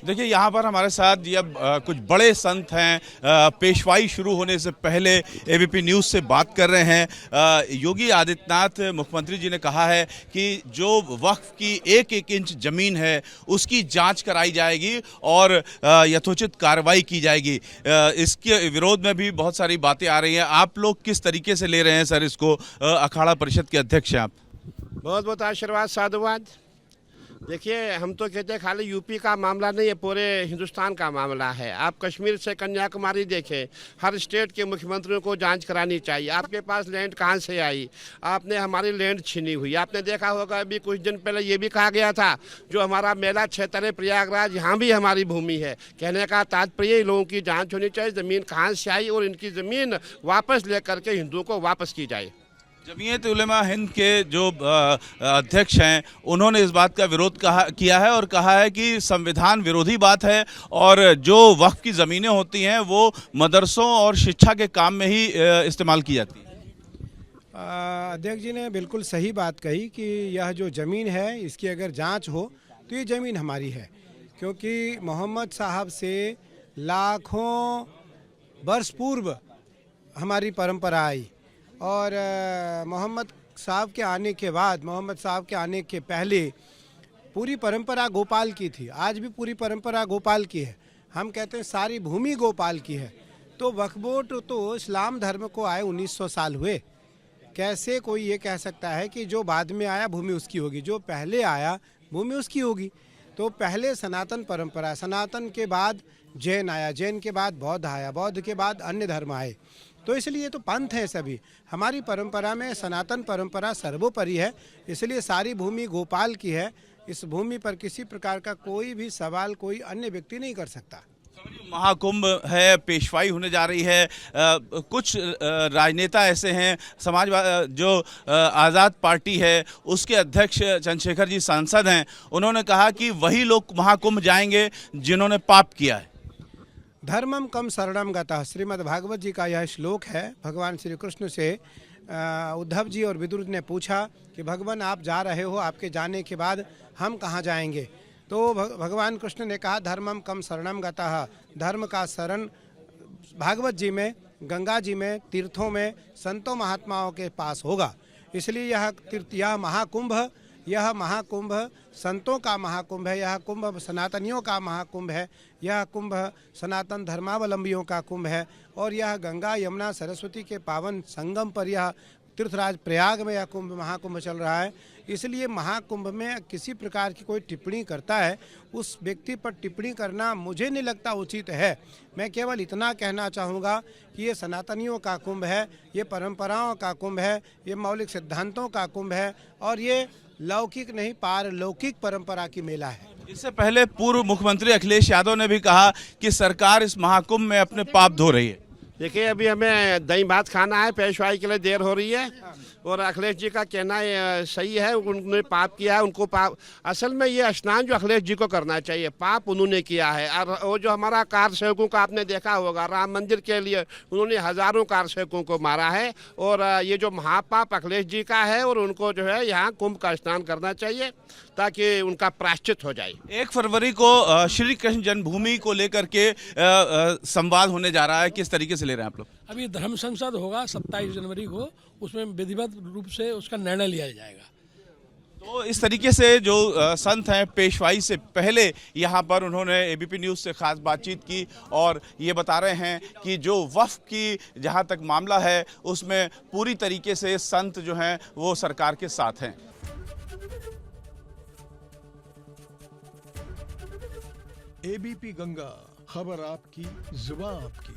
देखिए यहाँ पर हमारे साथ ये कुछ बड़े संत हैं, पेशवाई शुरू होने से पहले एबीपी न्यूज़ से बात कर रहे हैं। योगी आदित्यनाथ मुख्यमंत्री जी ने कहा है कि जो वक्फ की एक एक इंच ज़मीन है उसकी जांच कराई जाएगी और यथोचित कार्रवाई की जाएगी। इसके विरोध में भी बहुत सारी बातें आ रही हैं। आप लोग किस तरीके से ले रहे हैं सर इसको? अखाड़ा परिषद के अध्यक्ष हैं आप। बहुत बहुत आशीर्वाद साधुवाद। देखिए, हम तो कहते हैं खाली यूपी का मामला नहीं है, पूरे हिंदुस्तान का मामला है। आप कश्मीर से कन्याकुमारी देखें, हर स्टेट के मुख्यमंत्रियों को जांच करानी चाहिए। आपके पास लैंड कहां से आई? आपने हमारी लैंड छीनी हुई। आपने देखा होगा अभी कुछ दिन पहले ये भी कहा गया था जो हमारा मेला क्षेत्र है प्रयागराज, यहाँ भी हमारी भूमि है। कहने का तात्पर्य लोगों की जाँच होनी चाहिए, ज़मीन कहाँ से आई और इनकी ज़मीन वापस लेकर के हिंदुओं को वापस की जाए। जमीयत उलेमा हिंद के जो अध्यक्ष हैं उन्होंने इस बात का विरोध किया है और कहा है कि संविधान विरोधी बात है और जो वक्फ की ज़मीनें होती हैं वो मदरसों और शिक्षा के काम में ही इस्तेमाल की जाती है। अध्यक्ष जी ने बिल्कुल सही बात कही कि यह जो ज़मीन है इसकी अगर जांच हो तो ये ज़मीन हमारी है, क्योंकि मोहम्मद साहब से लाखों वर्ष पूर्व हमारी परंपरा आई और मोहम्मद साहब के आने के बाद, मोहम्मद साहब के आने के पहले पूरी परंपरा गोपाल की थी। आज भी पूरी परंपरा गोपाल की है। हम कहते हैं सारी भूमि गोपाल की है। तो वक्फ बोर्ड तो इस्लाम धर्म को आए 1900 साल हुए। कैसे कोई ये कह सकता है कि जो बाद में आया भूमि उसकी होगी, जो पहले आया भूमि उसकी होगी? तो पहले सनातन परंपरा, सनातन के बाद जैन आया, जैन के बाद बौद्ध आया, बौद्ध के बाद अन्य धर्म आए। तो इसलिए तो पंथ है सभी। हमारी परंपरा में सनातन परंपरा सर्वोपरि है, इसलिए सारी भूमि गोपाल की है। इस भूमि पर किसी प्रकार का कोई भी सवाल कोई अन्य व्यक्ति नहीं कर सकता। महाकुंभ है, पेशवाई होने जा रही है। कुछ राजनेता ऐसे हैं, समाजवाद जो आज़ाद पार्टी है उसके अध्यक्ष चंद्रशेखर जी सांसद हैं, उन्होंने कहा कि वही लोग महाकुंभ जाएंगे जिन्होंने पाप किया है। धर्मम कम शरणम गतः, श्रीमद् भागवत जी का यह श्लोक है। भगवान श्री कृष्ण से उद्धव जी और विदुर ने पूछा कि भगवान आप जा रहे हो, आपके जाने के बाद हम कहाँ जाएंगे? तो भगवान कृष्ण ने कहा धर्मम कम शरणम गतः, धर्म का शरण भागवत जी में, गंगा जी में, तीर्थों में, संतों महात्माओं के पास होगा। इसलिए यह महाकुंभ संतों का महाकुंभ है, यह कुंभ सनातनियों का महाकुंभ है, यह कुंभ सनातन धर्मावलंबियों का कुंभ है। और यह गंगा यमुना सरस्वती के पावन संगम पर यह तीर्थराज प्रयाग में यह कुंभ महाकुंभ चल रहा है। इसलिए महाकुंभ में किसी प्रकार की कोई टिप्पणी करता है, उस व्यक्ति पर टिप्पणी करना मुझे नहीं लगता उचित है। मैं केवल इतना कहना चाहूँगा कि ये सनातनियों का कुंभ है, ये परंपराओं का कुंभ है, ये मौलिक सिद्धांतों का कुंभ है और ये लौकिक नहीं पारलौकिक परंपरा की मेला है। इससे पहले पूर्व मुख्यमंत्री अखिलेश यादव ने भी कहा कि सरकार इस महाकुंभ में अपने पाप धो रही है। देखिए, अभी हमें दही भात खाना है, पेशवाई के लिए देर हो रही है और अखिलेश जी का कहना सही है, उन्होंने पाप किया है, उनको पाप। असल में ये स्नान जो अखिलेश जी को करना चाहिए, पाप उन्होंने किया है। और वो जो हमारा कार सेवकों का आपने देखा होगा, राम मंदिर के लिए उन्होंने हज़ारों कार सेवकों को मारा है और ये जो महापाप अखिलेश जी का है और उनको जो है यहाँ कुंभ का स्नान करना चाहिए ताकि उनका प्रायश्चित हो जाए। 1 फरवरी को श्री कृष्ण जन्मभूमि को लेकर के संवाद होने जा रहा है, किस तरीके से ले रहे हैं आप लोग? अभी धर्म संसद होगा 27 जनवरी को, उसमें विधिवत रूप से उसका निर्णय लिया जाएगा। तो इस तरीके से जो संत हैं पेशवाई से पहले यहाँ पर उन्होंने एबीपी न्यूज़ से खास बातचीत की और ये बता रहे हैं कि जो वक्फ की जहाँ तक मामला है उसमें पूरी तरीके से संत जो हैं वो सरकार के साथ हैं। एबीपी गंगा, खबर आपकी, जुबान आपकी।